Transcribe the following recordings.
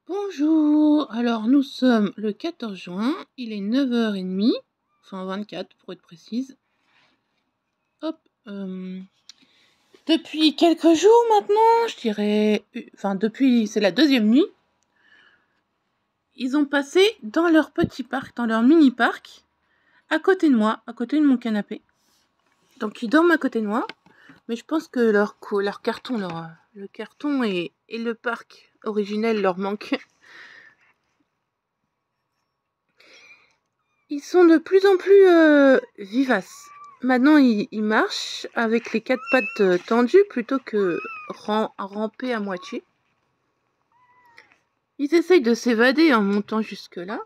Bonjour, alors nous sommes le 14 juin, il est 9h30, enfin 24 pour être précise. Hop, depuis quelques jours maintenant, je dirais, depuis, c'est la deuxième nuit, ils ont passé dans leur petit parc, dans leur mini-parc, à côté de moi, à côté de mon canapé. Donc ils dorment à côté de moi, mais je pense que le carton et le parc originel leur manquent. Ils sont de plus en plus vivaces. Maintenant, ils marchent avec les 4 pattes tendues plutôt que ramper à moitié. Ils essayent de s'évader en montant jusque-là.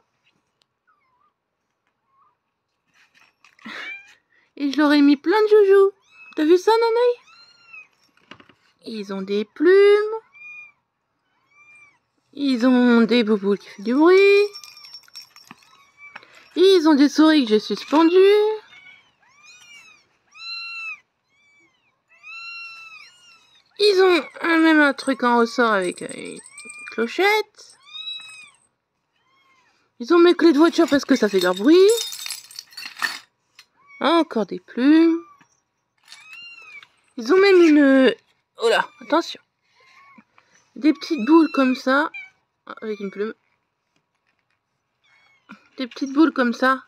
Et je leur ai mis plein de joujoux. T'as vu ça, Nanaï? Ils ont des plumes. Ils ont des boubous qui font du bruit. Ils ont des souris que j'ai suspendues. Ils ont même un truc en ressort avec une clochette. Ils ont mes clés de voiture parce que ça fait leur bruit. Encore des plumes. Ils ont même une... Oh là, attention. Des petites boules comme ça. Avec une plume. Des petites boules comme ça.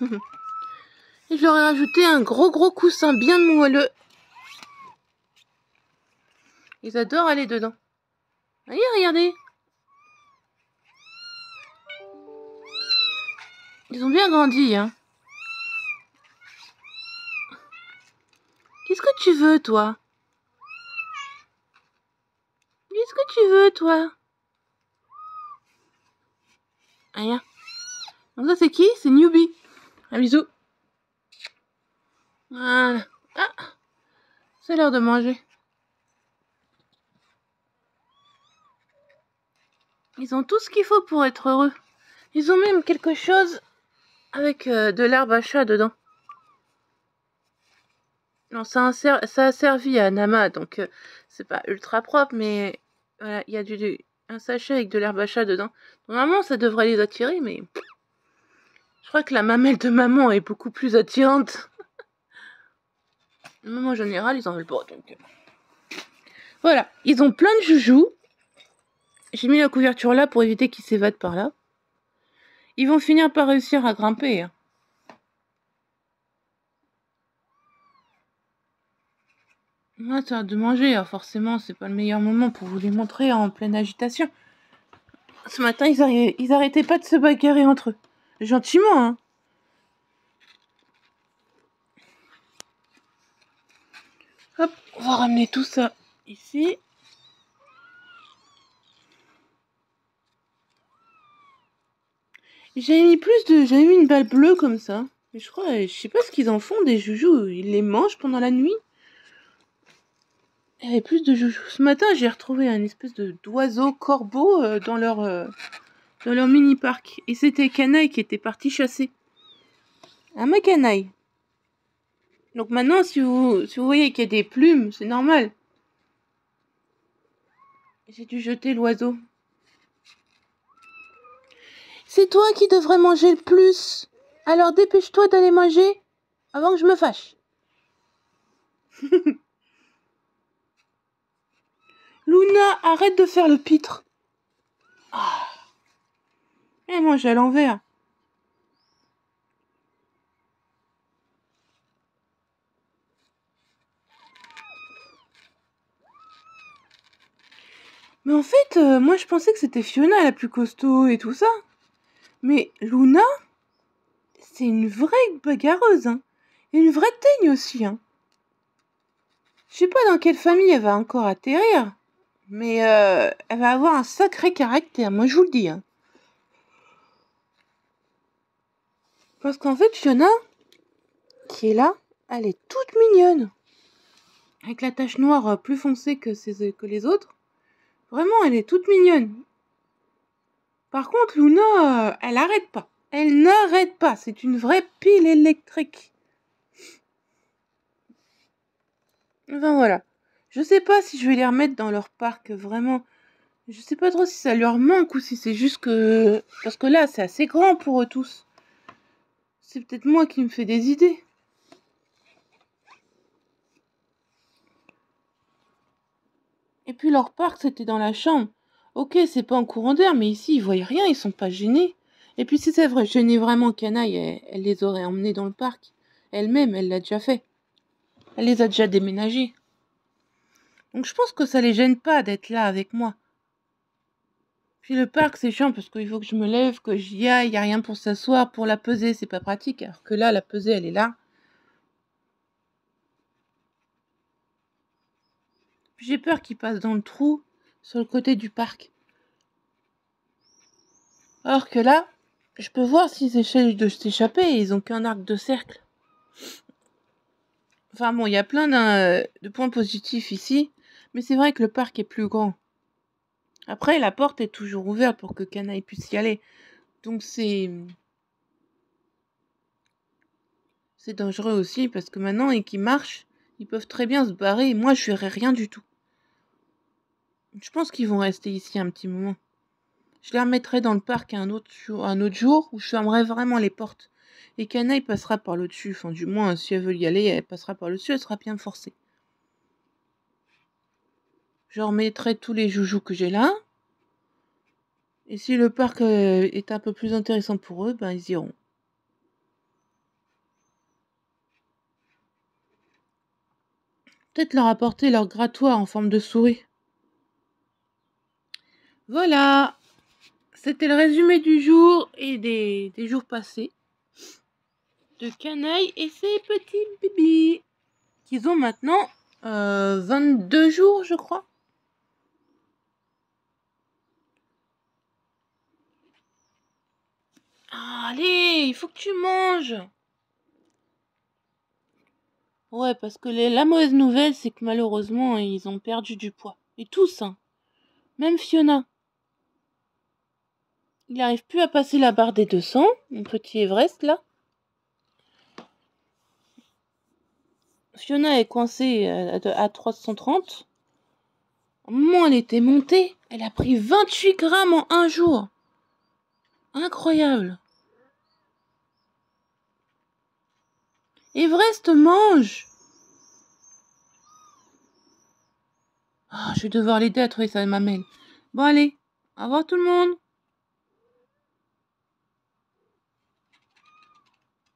Et je leur ai rajouté un gros coussin bien moelleux. Ils adorent aller dedans. Allez, regardez. Ils ont bien grandi, hein. Qu'est-ce que tu veux, toi? Qu'est-ce que tu veux, toi? Rien. Donc ça, c'est qui? C'est Newbie. Un bisou. Voilà. Ah, c'est l'heure de manger. Ils ont tout ce qu'il faut pour être heureux. Ils ont même quelque chose avec de l'herbe à chat dedans. Non, ça a servi à Nama, donc c'est pas ultra propre, mais voilà, il y a un sachet avec de l'herbe à chat dedans. Normalement, ça devrait les attirer, mais je crois que la mamelle de maman est beaucoup plus attirante. Même en général, ils en veulent pas, donc... Voilà, ils ont plein de joujoux. J'ai mis la couverture là pour éviter qu'ils s'évadent par là. Ils vont finir par réussir à grimper, hein. Moi, ça a de manger, alors forcément, c'est pas le meilleur moment pour vous les montrer en pleine agitation. Ce matin, ils arrêtaient pas de se bagarrer entre eux. Gentiment, hein. Hop, on va ramener tout ça ici. J'avais mis une balle bleue comme ça. Mais je sais pas ce qu'ils en font des joujoux. Ils les mangent pendant la nuit. Il y avait plus de joujoux. Ce matin, j'ai retrouvé un espèce d'oiseau corbeau dans leur mini parc. Et c'était Canaille qui était parti chasser. Ah, ma Canaille. Donc maintenant, si vous voyez qu'il y a des plumes, c'est normal. J'ai dû jeter l'oiseau. C'est toi qui devrais manger le plus. Alors dépêche-toi d'aller manger avant que je me fâche. Luna, arrête de faire le pitre. Ah. Elle mange à l'envers. Mais en fait, moi je pensais que c'était Fiona la plus costaud et tout ça. Mais Luna, c'est une vraie bagarreuse, hein. Et une vraie teigne aussi, hein. Je sais pas dans quelle famille elle va encore atterrir. Mais elle va avoir un sacré caractère, moi je vous le dis, hein. Parce qu'en fait, Fiona, qui est là, elle est toute mignonne. Avec la tache noire plus foncée que les autres. Vraiment, elle est toute mignonne. Par contre, Luna, elle arrête pas. Elle n'arrête pas. C'est une vraie pile électrique. Enfin voilà. Je sais pas si je vais les remettre dans leur parc, vraiment. Je sais pas trop si ça leur manque ou si c'est juste que... Parce que là, c'est assez grand pour eux tous. C'est peut-être moi qui me fais des idées. Et puis leur parc, c'était dans la chambre. Ok, c'est pas en courant d'air, mais ici, ils voient rien, ils sont pas gênés. Et puis si c'est vrai, gêner vraiment Canaille, elle les aurait emmenés dans le parc. Elle-même, elle l'a déjà fait. Elle les a déjà déménagés. Donc je pense que ça les gêne pas d'être là avec moi. Puis le parc, c'est chiant parce qu'il faut que je me lève, que j'y aille, y a rien pour s'asseoir, pour la peser, c'est pas pratique. Alors que là, la pesée, elle est là. Puis j'ai peur qu'ils passent dans le trou sur le côté du parc. Alors que là, je peux voir s'ils essayent de s'échapper et ils ont qu'un arc de cercle. Enfin bon, il y a plein de points positifs ici, mais c'est vrai que le parc est plus grand. Après, la porte est toujours ouverte pour que Canaille puisse y aller. Donc c'est dangereux aussi parce que maintenant, et qu'ils marchent, ils peuvent très bien se barrer et moi, je verrai rien du tout. Je pense qu'ils vont rester ici un petit moment. Je les remettrai dans le parc un autre jour où je fermerai vraiment les portes. Et Canaille passera par le dessus. Enfin, du moins, si elle veut y aller, elle passera par le dessus, elle sera bien forcée. Je remettrai tous les joujoux que j'ai là. Et si le parc est un peu plus intéressant pour eux, ben ils iront. Peut-être leur apporter leur grattoir en forme de souris. Voilà, c'était le résumé du jour et des jours passés de Canaille et ses petits bébés. Qu'ils ont maintenant 22 jours, je crois. Ah, allez, il faut que tu manges. Ouais, parce que la mauvaise nouvelle, c'est que malheureusement, ils ont perdu du poids. Et tous, hein. Même Fiona. Il n'arrive plus à passer la barre des 200, mon petit Everest, là. Fiona est coincée à 330. Au moment où elle était montée, elle a pris 28 grammes en un jour. Incroyable. Everest mange. Ah, je vais devoir l'aider à trouver sa mamelle. Bon allez, au revoir tout le monde.